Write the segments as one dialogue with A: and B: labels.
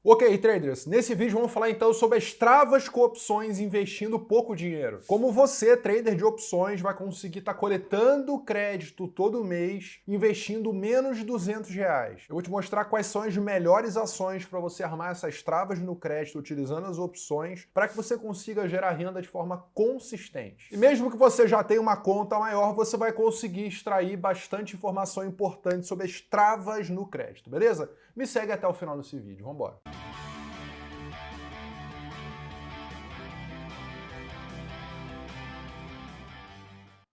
A: Ok, traders, nesse vídeo vamos falar então sobre as travas com opções investindo pouco dinheiro. Como você, trader de opções, vai conseguir estar coletando crédito todo mês, investindo menos de R$200. Eu vou te mostrar quais são as melhores ações para você armar essas travas no crédito utilizando as opções para que você consiga gerar renda de forma consistente. E mesmo que você já tenha uma conta maior, você vai conseguir extrair bastante informação importante sobre as travas no crédito, beleza? Me segue até o final desse vídeo, vamos embora.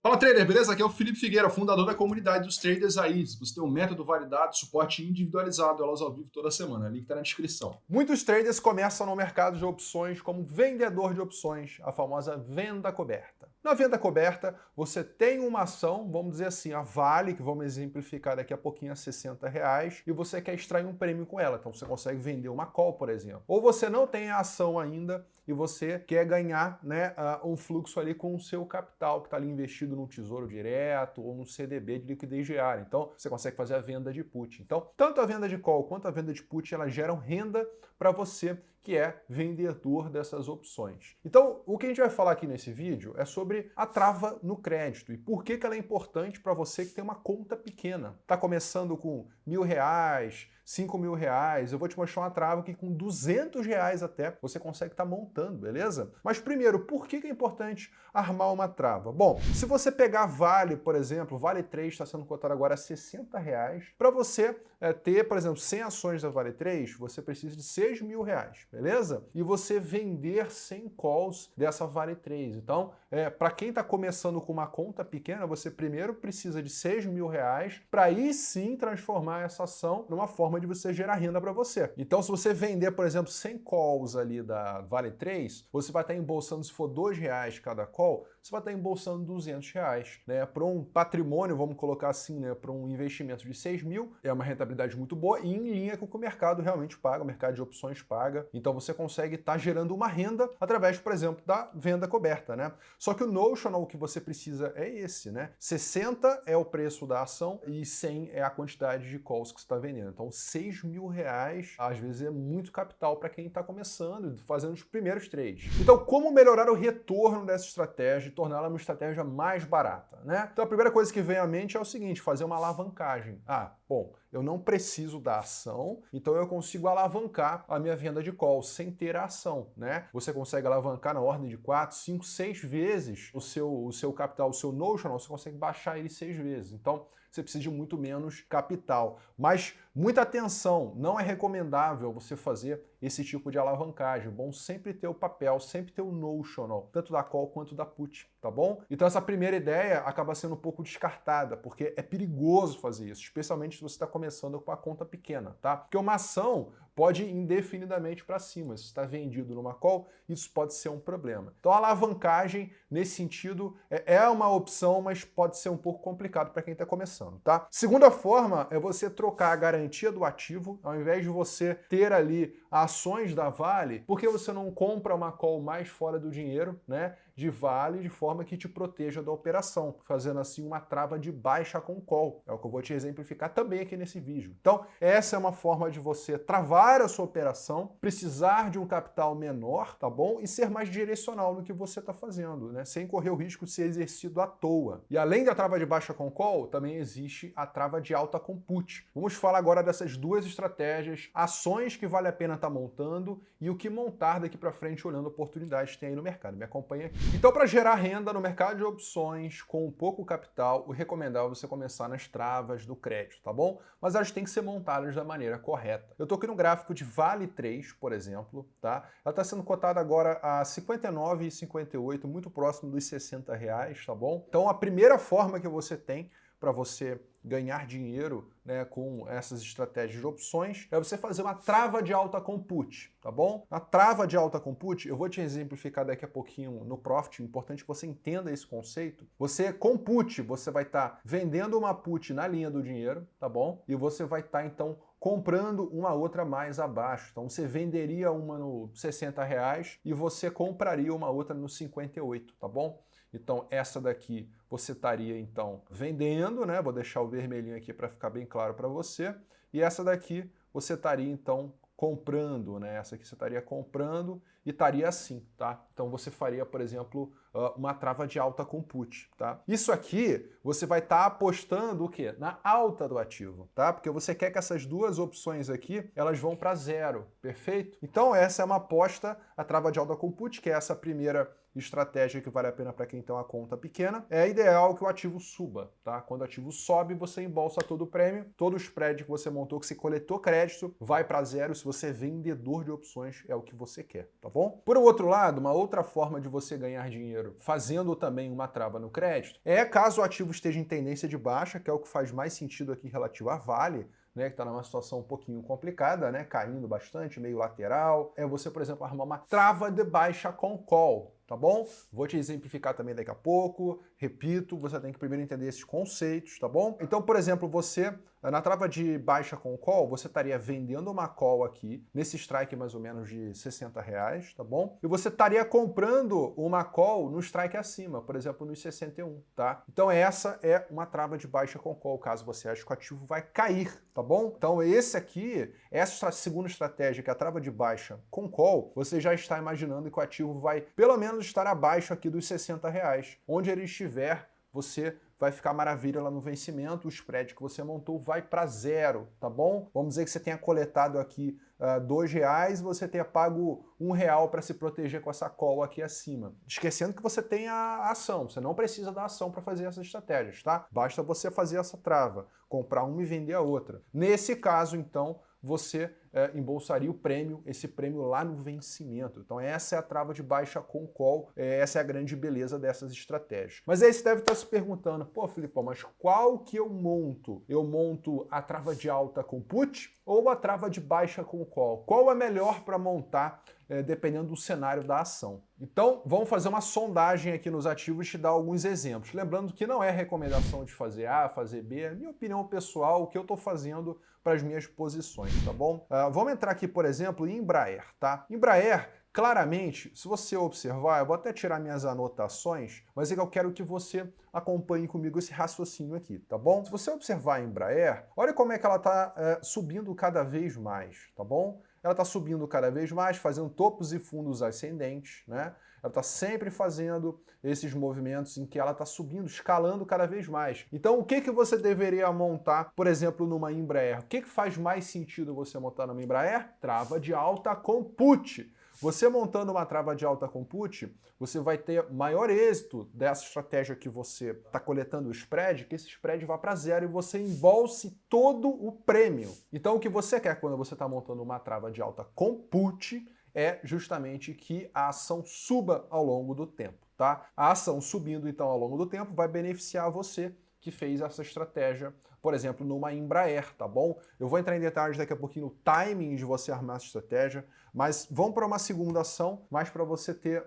A: Fala trader, beleza? Aqui é o Felipe Figueira, fundador da comunidade dos traders aí. Você tem um método validado, suporte individualizado, aulas ao vivo toda semana. O link está na descrição. Muitos traders começam no mercado de opções como vendedor de opções, a famosa venda coberta. Na venda coberta, você tem uma ação, vamos dizer assim, a Vale, que vamos exemplificar daqui a pouquinho a R$60, e você quer extrair um prêmio com ela. Então você consegue vender uma call, por exemplo. Ou você não tem a ação ainda e você quer ganhar, né, um fluxo ali com o seu capital que está ali investido no Tesouro Direto ou no CDB de liquidez diária. Então, você consegue fazer a venda de put. Então, tanto a venda de call quanto a venda de put, elas geram renda para você que é vendedor dessas opções. Então, o que a gente vai falar aqui nesse vídeo é sobre a trava no crédito e por que ela é importante para você que tem uma conta pequena. Está começando com R$1.000, R$5.000, eu vou te mostrar uma trava que com R$200 até você consegue estar montando, beleza? Mas primeiro, por que é importante armar uma trava? Bom, se você pegar Vale, por exemplo, Vale 3 está sendo cotado agora a R$60, para você ter, por exemplo, 100 ações da Vale 3, você precisa de R$6.000, beleza? E você vender 100 calls dessa Vale 3. Então, para quem está começando com uma conta pequena, você primeiro precisa de R$6.000 para aí sim transformar essa ação numa forma de você gerar renda para você. Então, se você vender, por exemplo, 100 calls ali da Vale 3, você vai estar embolsando, se for R$2 cada call, você vai estar embolsando R$200, né? Para um patrimônio, vamos colocar assim, né? Para um investimento de 6.000, é uma rentabilidade muito boa e em linha com o que o mercado realmente paga, o mercado de opções paga. Então você consegue estar gerando uma renda através, por exemplo, da venda coberta, né? Só que o notional que você precisa é esse, né? 60 é o preço da ação e 100 é a quantidade de calls que você está vendendo. Então R$6.000 às vezes é muito capital para quem está começando, fazendo os primeiros trades. Então como melhorar o retorno dessa estratégia e torná-la uma estratégia mais barata, né? Então a primeira coisa que vem à mente é o seguinte, fazer uma alavancagem. Bom, eu não preciso da ação, então eu consigo alavancar a minha venda de calls sem ter a ação, né? Você consegue alavancar na ordem de 4, 5, 6 vezes o seu capital, o seu notional, você consegue baixar ele 6 vezes. Então, você precisa de muito menos capital. Mas muita atenção, não é recomendável você fazer esse tipo de alavancagem. Bom sempre ter o papel, sempre ter o notional, tanto da call quanto da put, tá bom? Então essa primeira ideia acaba sendo um pouco descartada, porque é perigoso fazer isso, especialmente se você está começando com uma conta pequena, tá? Porque uma ação pode ir indefinidamente para cima. Se está vendido numa call, isso pode ser um problema. Então a alavancagem, nesse sentido, é uma opção, mas pode ser um pouco complicado para quem está começando, tá? Segunda forma é você trocar a garantia do ativo, ao invés de você ter ali ações da Vale, porque você não compra uma call mais fora do dinheiro, né, de Vale, de forma que te proteja da operação, fazendo assim uma trava de baixa com call. É o que eu vou te exemplificar também aqui nesse vídeo. Então, essa é uma forma de você travar a sua operação, precisar de um capital menor, tá bom? E ser mais direcional no que você está fazendo, né? Sem correr o risco de ser exercido à toa. E além da trava de baixa com call, também existe a trava de alta com put. Vamos falar agora dessas duas estratégias, ações que vale a pena estar montando e o que montar daqui para frente olhando oportunidades que tem aí no mercado. Me acompanha aqui. Então, para gerar renda no mercado de opções com pouco capital, o recomendável é você começar nas travas do crédito, tá bom? Mas elas têm que ser montadas da maneira correta. Eu estou aqui no gráfico de Vale 3, por exemplo, tá? Ela está sendo cotada agora a R$ 59,58, muito próximo dos R$60, tá bom? Então, a primeira forma que você tem para você ganhar dinheiro, né, com essas estratégias de opções, é você fazer uma trava de alta com put, tá bom? Na trava de alta com put, eu vou te exemplificar daqui a pouquinho no Profit, importante que você entenda esse conceito. Você, com put, você vai estar vendendo uma put na linha do dinheiro, tá bom? E você vai estar, então, comprando uma outra mais abaixo. Então você venderia uma no R$60 e você compraria uma outra no 58, tá bom? Então essa daqui você estaria então vendendo, né? Vou deixar o vermelhinho aqui para ficar bem claro para você. E essa daqui você estaria então comprando, né? Essa aqui você estaria comprando e estaria assim, tá? Então você faria, por exemplo, uma trava de alta com put, tá? Isso aqui você vai estar apostando o quê? Na alta do ativo, tá? Porque você quer que essas duas opções aqui, elas vão para zero, perfeito? Então essa é uma aposta, a trava de alta com put, que é essa primeira estratégia que vale a pena para quem tem uma conta pequena. É ideal que o ativo suba, tá? Quando o ativo sobe, você embolsa todo o prêmio, todo o spread que você montou, que você coletou crédito, vai para zero. Se você é vendedor de opções, é o que você quer, tá bom? Por outro lado, uma outra forma de você ganhar dinheiro fazendo também uma trava no crédito é caso o ativo esteja em tendência de baixa, que é o que faz mais sentido aqui relativo a Vale, né, que está numa situação um pouquinho complicada, né, caindo bastante, meio lateral. É você, por exemplo, arrumar uma trava de baixa com call, tá bom? Vou te exemplificar também daqui a pouco. Repito, você tem que primeiro entender esses conceitos, tá bom? Então, por exemplo, você, na trava de baixa com call, você estaria vendendo uma call aqui, nesse strike mais ou menos de R$60, tá bom? E você estaria comprando uma call no strike acima, por exemplo, nos 61, tá? Então essa é uma trava de baixa com call, caso você ache que o ativo vai cair, tá bom? Então esse aqui, essa segunda estratégia, que é a trava de baixa com call, você já está imaginando que o ativo vai pelo menos estar abaixo aqui dos R$60. Onde ele estiver, você vai ficar maravilha lá no vencimento, o spread que você montou vai para zero, tá bom? Vamos dizer que você tenha coletado aqui R$2, você tenha pago R$1 para se proteger com essa call aqui acima. Esquecendo que você tem a ação, você não precisa da ação para fazer essas estratégias, tá? Basta você fazer essa trava, comprar uma e vender a outra. Nesse caso, então, você embolsaria o prêmio, esse prêmio lá no vencimento. Então essa é a trava de baixa com call, essa é a grande beleza dessas estratégias. Mas aí você deve estar se perguntando, pô, Filipão, mas qual que eu monto? Eu monto a trava de alta com put ou a trava de baixa com call? Qual é melhor para montar, dependendo do cenário da ação? Então vamos fazer uma sondagem aqui nos ativos e te dar alguns exemplos. Lembrando que não é recomendação de fazer A, fazer B, é minha opinião pessoal, o que eu estou fazendo para as minhas posições, tá bom? Vamos entrar aqui, por exemplo, em Embraer, tá? Embraer, claramente, se você observar, eu vou até tirar minhas anotações, mas é que eu quero que você acompanhe comigo esse raciocínio aqui, tá bom? Se você observar a Embraer, olha como é que ela está subindo cada vez mais, tá bom? Ela está subindo cada vez mais, fazendo topos e fundos ascendentes, né? Ela está sempre fazendo esses movimentos em que ela está subindo, escalando cada vez mais. Então, o que você deveria montar, por exemplo, numa Embraer? O que faz mais sentido você montar numa Embraer? Trava de alta com put. Você montando uma trava de alta com put, você vai ter maior êxito dessa estratégia que você está coletando o spread, que esse spread vá para zero e você embolse todo o prêmio. Então, o que você quer quando você está montando uma trava de alta com put é justamente que a ação suba ao longo do tempo, tá? A ação subindo, então, ao longo do tempo, vai beneficiar você que fez essa estratégia, por exemplo, numa Embraer, tá bom? Eu vou entrar em detalhes daqui a pouquinho no timing de você armar essa estratégia, mas vamos para uma segunda ação, mais para você ter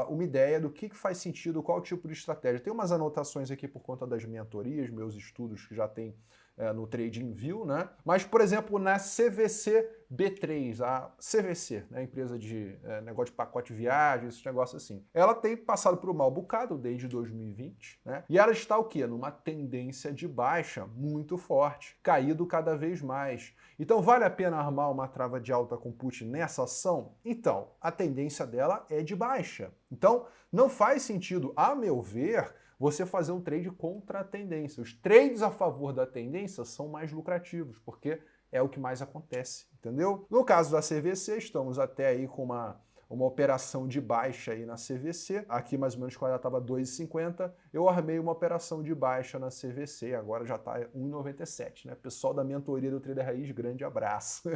A: uma ideia do que faz sentido, qual tipo de estratégia. Tem umas anotações aqui por conta das mentorias, meus estudos que já tem no TradingView, né? Mas, por exemplo, na CVC B3, a CVC, né, empresa de negócio de pacote de viagem, esses negócios assim, ela tem passado por um mal bocado desde 2020, né? E ela está o quê? Numa tendência de baixa muito forte, caído cada vez mais. Então, vale a pena armar uma trava de alta com put nessa ação? Então, a tendência dela é de baixa. Então, não faz sentido, a meu ver, você fazer um trade contra a tendência. Os trades a favor da tendência são mais lucrativos, porque é o que mais acontece, entendeu? No caso da CVC, estamos até aí com uma operação de baixa aí na CVC. Aqui mais ou menos quando ela estava 2,50, eu armei uma operação de baixa na CVC, agora já está 1,97, né? Pessoal da mentoria do Trader Raiz, grande abraço.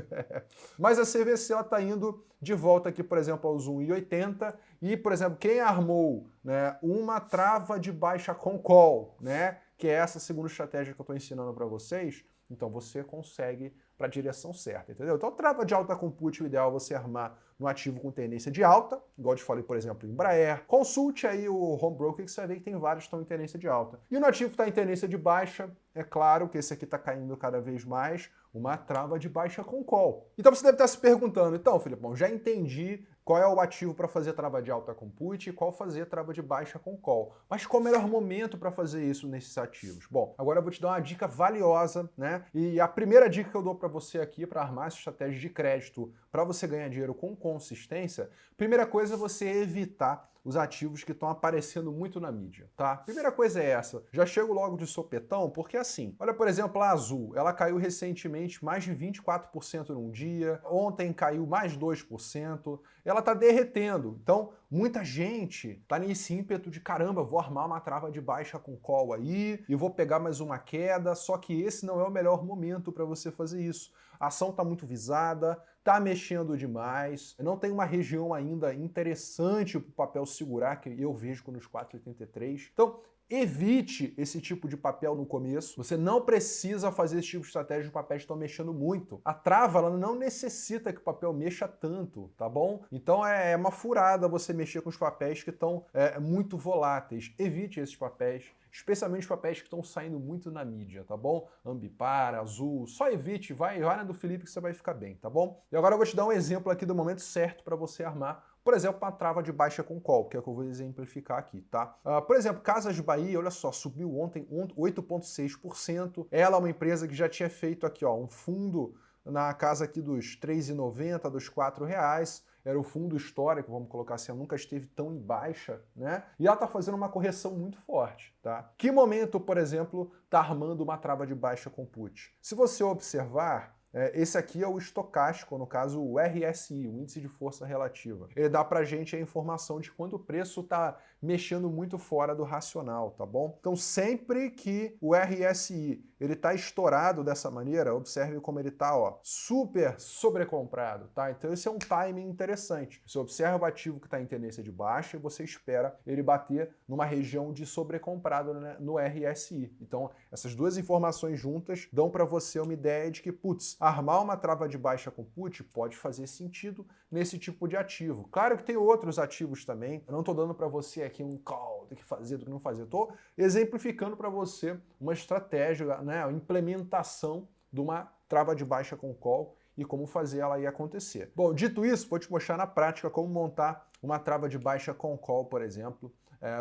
A: Mas a CVC ela está indo de volta aqui, por exemplo, aos 1,80 e, por exemplo, quem armou, né, uma trava de baixa com call, né, que é essa segunda estratégia que eu estou ensinando para vocês, então você consegue para a direção certa, entendeu? Então, trava de alta com put, o ideal é você armar no ativo com tendência de alta, igual eu te falei, por exemplo, Embraer. Consulte aí o Home Broker que você vai ver que tem vários que estão em tendência de alta. E no ativo que está em tendência de baixa, é claro que esse aqui está caindo cada vez mais, uma trava de baixa com call. Então você deve estar se perguntando, então, Filipão, já entendi qual é o ativo para fazer trava de alta com put e qual fazer trava de baixa com call. Mas qual é o melhor momento para fazer isso nesses ativos? Bom, agora eu vou te dar uma dica valiosa, né? E a primeira dica que eu dou para você aqui para armar essa estratégia de crédito para você ganhar dinheiro com consistência, primeira coisa é você evitar os ativos que estão aparecendo muito na mídia, tá? Primeira coisa é essa, já chego logo de sopetão, porque assim, olha por exemplo a Azul, ela caiu recentemente mais de 24% num dia, ontem caiu mais 2%, ela tá derretendo, então muita gente tá nesse ímpeto de caramba, vou armar uma trava de baixa com call aí e vou pegar mais uma queda, só que esse não é o melhor momento para você fazer isso. A ação tá muito visada, tá mexendo demais, não tem uma região ainda interessante para o papel segurar, que eu vejo nos 4,83. Então, evite esse tipo de papel no começo. Você não precisa fazer esse tipo de estratégia de papéis que estão mexendo muito. A trava, ela não necessita que o papel mexa tanto, tá bom? Então é uma furada você mexer com os papéis que estão muito voláteis. Evite esses papéis, especialmente os papéis que estão saindo muito na mídia, tá bom? Ambipar, Azul, só evite, vai na do Felipe que você vai ficar bem, tá bom? E agora eu vou te dar um exemplo aqui do momento certo para você armar, por exemplo, uma trava de baixa com call, que é o que eu vou exemplificar aqui, tá? Por exemplo, Casas Bahia, olha só, subiu ontem 8,6%. Ela é uma empresa que já tinha feito aqui, ó, um fundo na casa aqui dos R$ 3,90, dos R$ 4,00. Era o fundo histórico, vamos colocar assim, nunca esteve tão em baixa, né? E ela tá fazendo uma correção muito forte, tá? Que momento, por exemplo, tá armando uma trava de baixa com put? Se você observar, esse aqui é o estocástico, no caso o RSI, o Índice de Força Relativa. Ele dá pra gente a informação de quando o preço está mexendo muito fora do racional, tá bom? Então sempre que o RSI ele tá estourado dessa maneira, observe como ele tá, ó, super sobrecomprado, tá? Então esse é um timing interessante. Você observa o ativo que está em tendência de baixa e você espera ele bater numa região de sobrecomprado, né, no RSI. Então essas duas informações juntas dão para você uma ideia de que, putz, armar uma trava de baixa com put pode fazer sentido nesse tipo de ativo. Claro que tem outros ativos também, eu não estou dando para você aqui um call, tem que fazer, do que não fazer. Estou exemplificando para você uma estratégia, né, a implementação de uma trava de baixa com call e como fazer ela aí acontecer. Bom, dito isso, vou te mostrar na prática como montar uma trava de baixa com call, por exemplo.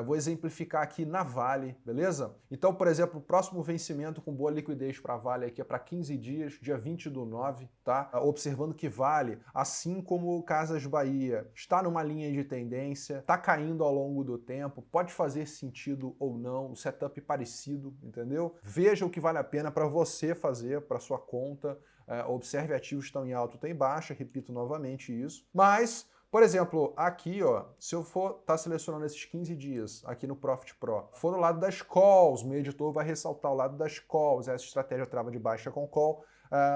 A: Vou exemplificar aqui na Vale, beleza? Então, por exemplo, o próximo vencimento com boa liquidez para a Vale aqui é para 15 dias, dia 20/9, tá? Observando que Vale, assim como o Casas Bahia, está numa linha de tendência, está caindo ao longo do tempo, pode fazer sentido ou não, o setup parecido, entendeu? Veja o que vale a pena para você fazer, para sua conta, observe ativos que estão em alta ou em baixa, repito novamente isso, mas por exemplo, aqui, ó, se eu for estar selecionando esses 15 dias aqui no Profit Pro, for no lado das calls, meu editor vai ressaltar o lado das calls, essa estratégia trava de baixa com call,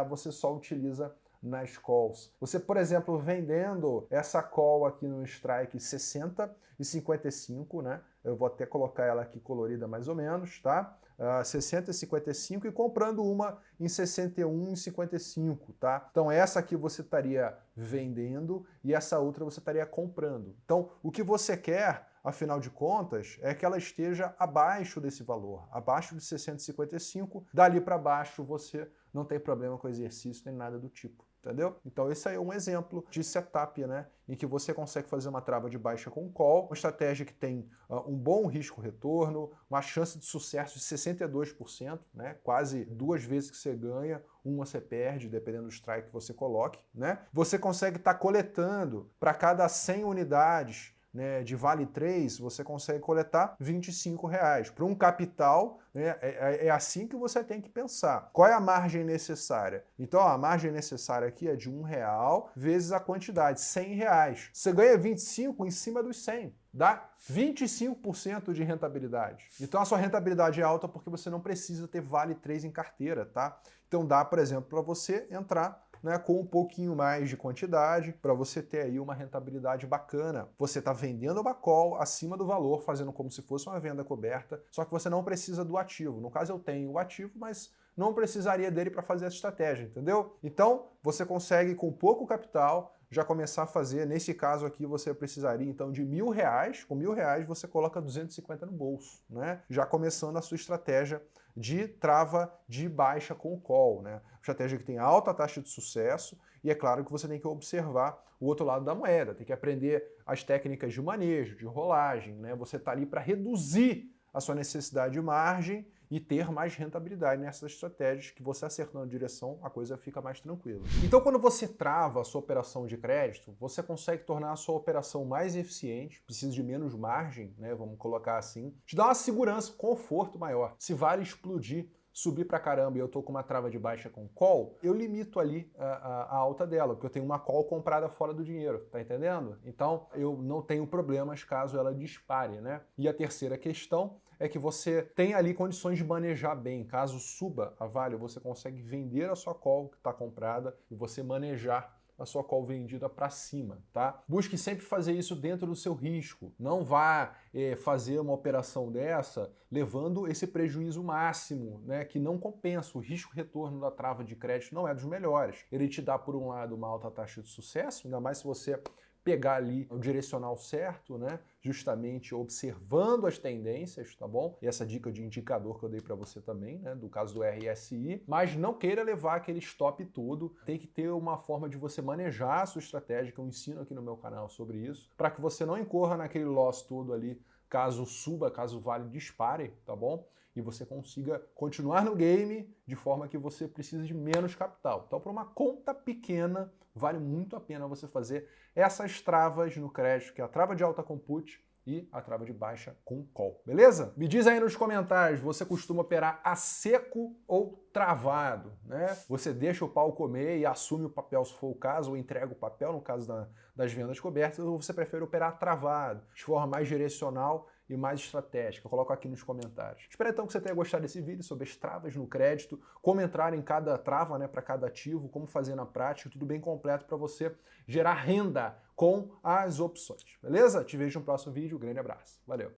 A: você só utiliza nas calls. Você, por exemplo, vendendo essa call aqui no strike 60 e 55, né? Eu vou até colocar ela aqui colorida mais ou menos, tá? 60 e 55 e comprando uma em 61 e 55, tá? Então essa aqui você estaria vendendo e essa outra você estaria comprando. Então o que você quer, afinal de contas, é que ela esteja abaixo desse valor, abaixo de 655, dali para baixo você não tem problema com exercício nem nada do tipo. Entendeu? Então esse aí é um exemplo de setup, né, em que você consegue fazer uma trava de baixa com call, uma estratégia que tem um bom risco-retorno, uma chance de sucesso de 62%, né, quase 2 vezes que você ganha, uma você perde, dependendo do strike que você coloque, né? Você consegue estar coletando para cada 100 unidades, né, de Vale 3, você consegue coletar R$25. Para um capital, né, é assim que você tem que pensar. Qual é a margem necessária? Então, ó, a margem necessária aqui é de R$1 vezes a quantidade, R$100. Você ganha 25 em cima dos 100. Dá 25% de rentabilidade. Então a sua rentabilidade é alta porque você não precisa ter Vale 3 em carteira, tá? Então dá, por exemplo, para você entrar, né, com um pouquinho mais de quantidade, para você ter aí uma rentabilidade bacana. Você está vendendo uma call acima do valor, fazendo como se fosse uma venda coberta, só que você não precisa do ativo. No caso eu tenho o ativo, mas não precisaria dele para fazer essa estratégia, entendeu? Então você consegue com pouco capital já começar a fazer, nesse caso aqui você precisaria então de R$1.000, com R$1.000 você coloca 250 no bolso, né? Já começando a sua estratégia de trava de baixa com call, né? Estratégia que tem alta taxa de sucesso E é claro que você tem que observar o outro lado da moeda, tem que aprender as técnicas de manejo, de rolagem, né? Você está ali para reduzir a sua necessidade de margem e ter mais rentabilidade nessas estratégias, que você acertando a direção, a coisa fica mais tranquila. Então, quando você trava a sua operação de crédito, você consegue tornar a sua operação mais eficiente, precisa de menos margem, né? Vamos colocar assim, te dá uma segurança, conforto maior. Se vale explodir, subir pra caramba e eu tô com uma trava de baixa com call, eu limito ali a alta dela, porque eu tenho uma call comprada fora do dinheiro, tá entendendo? Então eu não tenho problemas caso ela dispare, né? E a terceira questão é que você tem ali condições de manejar bem. Caso suba a Vale, você consegue vender a sua call que está comprada e você manejar a sua call vendida para cima, tá? Busque sempre fazer isso dentro do seu risco. Não vá fazer uma operação dessa levando esse prejuízo máximo, né? Que não compensa. O risco-retorno da trava de crédito não é dos melhores. Ele te dá, por um lado, uma alta taxa de sucesso, ainda mais se você pegar ali o direcional certo, né? Justamente observando as tendências, tá bom? E essa dica de indicador que eu dei para você também, né? Do caso do RSI, mas não queira levar aquele stop todo. Tem que ter uma forma de você manejar a sua estratégia, que eu ensino aqui no meu canal sobre isso, para que você não incorra naquele loss todo ali, caso suba, caso o Vale dispare, tá bom? E você consiga continuar no game de forma que você precise de menos capital. Então, para uma conta pequena, vale muito a pena você fazer essas travas no crédito, que é a trava de alta com put e a trava de baixa com call, beleza? Me diz aí nos comentários, você costuma operar a seco ou travado, né? Você deixa o pau comer e assume o papel se for o caso, ou entrega o papel no caso das vendas cobertas, ou você prefere operar travado, de forma mais direcional e mais estratégica? Coloca aqui nos comentários. Espero então que você tenha gostado desse vídeo sobre as travas no crédito, como entrar em cada trava, né, para cada ativo, como fazer na prática, tudo bem completo para você gerar renda com as opções, beleza? Te vejo no próximo vídeo, grande abraço, valeu!